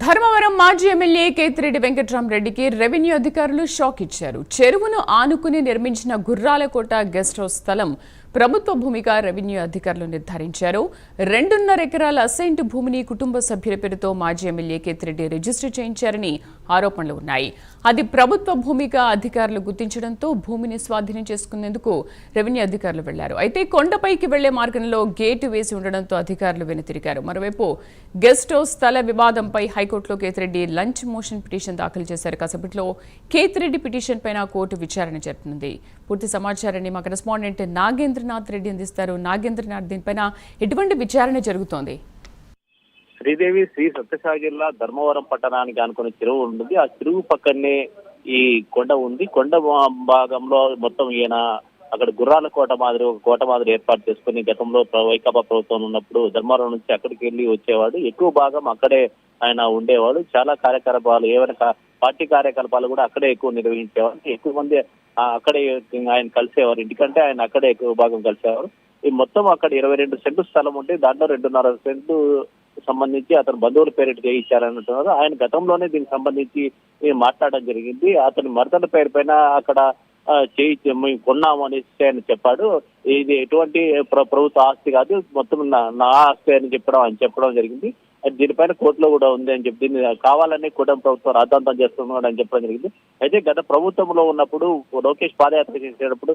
ధర్మవరం మాజీ MLA Kethireddy వెంకట్రామరెడ్డికి revenue అధికారులు shock ఇచ్చారు. చెరువును ఆనుకుని నిర్మించిన గుర్రాలకోట గెస్ట్ హౌస్ స్థలం ప్రభుత్వ భూమిగా రెవెన్యూ అధికారులు నిర్ధారించారు. 2.5 ఎకరాల అసైన్డ్ భూమిని కుటుంబ సభ్యుల పేరుతో మాజీ ఎమ్మెల్యే కేతిరెడ్డి రిజిస్టర్ చేయించారని ఆరోపణలు ఉన్నాయి. అది ప్రభుత్వ భూమిగా అధికారులు గుర్తించడంతో భూమిని స్వాధీనం చేసుకునేందుకు రెవెన్యూ అధికారులు వెళ్లారు. అయితే కొండపైకి వెళ్లే మార్గంలో గేటు వేసి ఉండడంతో అధికారులు వెనుతిరిగారు. మరోవైపు గెస్ట్ హౌస్ స్థల వివాదంపై హైకోర్టులో కేతిరెడ్డి లంచ్ మోషన్ పిటిషన్ దాఖలు చేశారు. కాసేపట్లో కేతిరెడ్డి పిటిషన్ పైన కోర్టు విచారణ జరుపుతుంది. పూర్తి సమాచారాన్ని మా కరెస్పాండెంట్ నాగేంద్రనాథ్ రెడ్డి అందిస్తారు. నాగేంద్రనాథ్, దీనిపైన ఎటువంటి విచారణ జరుగుతోంది? శ్రీదేవి శ్రీ సత్యసాయి జిల్లా ధర్మవరం పట్టణానికి అనుకున్న చెరువు ఉంటుంది. ఆ చెరువు పక్కనే ఈ కొండ ఉంది. కొండ భాగంలో మొత్తం ఈయన అక్కడ గుర్రాల కోట మాదిరి ఒక కోట మాదిరి ఏర్పాటు చేసుకుని గతంలో వైకాపా ప్రభుత్వం ఉన్నప్పుడు ధర్మవరం నుంచి అక్కడికి వెళ్ళి వచ్చేవాడు. ఎక్కువ భాగం అక్కడే ఆయన ఉండేవాడు. చాలా కార్యకలాపాలు, ఏమైనా పార్టీ కార్యకలాపాలు కూడా అక్కడే ఎక్కువ నిర్వహించేవాడు. ఎక్కువ మంది అక్కడే ఆయన కలిసేవారు. ఇంటికంటే ఆయన అక్కడే ఎక్కువ భాగం కలిసేవారు. ఈ మొత్తం అక్కడ 22 సెంటు స్థలం ఉంటే దాంట్లో 2.5 సెంటు సంబంధించి అతను బంధువుల పేరిట చేయించారన్నట్టున్నారు. ఆయన గతంలోనే దీనికి సంబంధించి మాట్లాడడం జరిగింది. అతని మరదల పేరు పైన అక్కడ మేము కొన్నాము అనేసి ఆయన చెప్పాడు. ఇది ఎటువంటి ప్రభుత్వ ఆస్తి కాదు, మొత్తం నా ఆస్తి అని చెప్పడం జరిగింది. దీనిపైన కోర్టులో కూడా ఉంది అని చెప్పి దీన్ని కావాలని కూటమి ప్రభుత్వం రాద్ధాంతం చేస్తున్నాడు అని చెప్పడం జరిగింది. అయితే గత ప్రభుత్వంలో ఉన్నప్పుడు లోకేష్ పాదయాత్ర చేసేటప్పుడు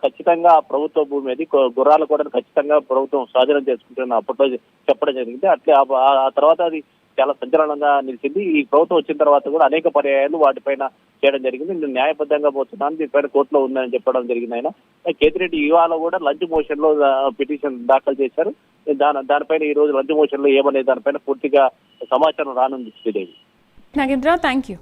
ఖచ్చితంగా ఆ ప్రభుత్వ భూమి అది గుర్రాలు కూడా ఖచ్చితంగా ప్రభుత్వం స్వాధీనం చేసుకుంటున్న అప్పట్లో చెప్పడం జరిగింది. అట్లే ఆ తర్వాత అది చాలా సంచలనంగా నిలిచింది. ఈ ప్రభుత్వం వచ్చిన తర్వాత కూడా అనేక పర్యాయాలు వాటిపైన చేయడం జరిగింది. నేను న్యాయబద్ధంగా పోతున్నాను, దీనిపైన కోర్టులో ఉందని చెప్పడం జరిగింది. ఆయన కేతిరెడ్డి ఇవాళ కూడా లంచ్ మోషన్ లో పిటిషన్ దాఖలు చేశారు. దానిపైన ఈ రోజు లంచ్ మోషన్ లో ఏమనే దానిపైన పూర్తిగా సమాచారం రానుంది. శ్రీదేవి. Nagendra, thank you.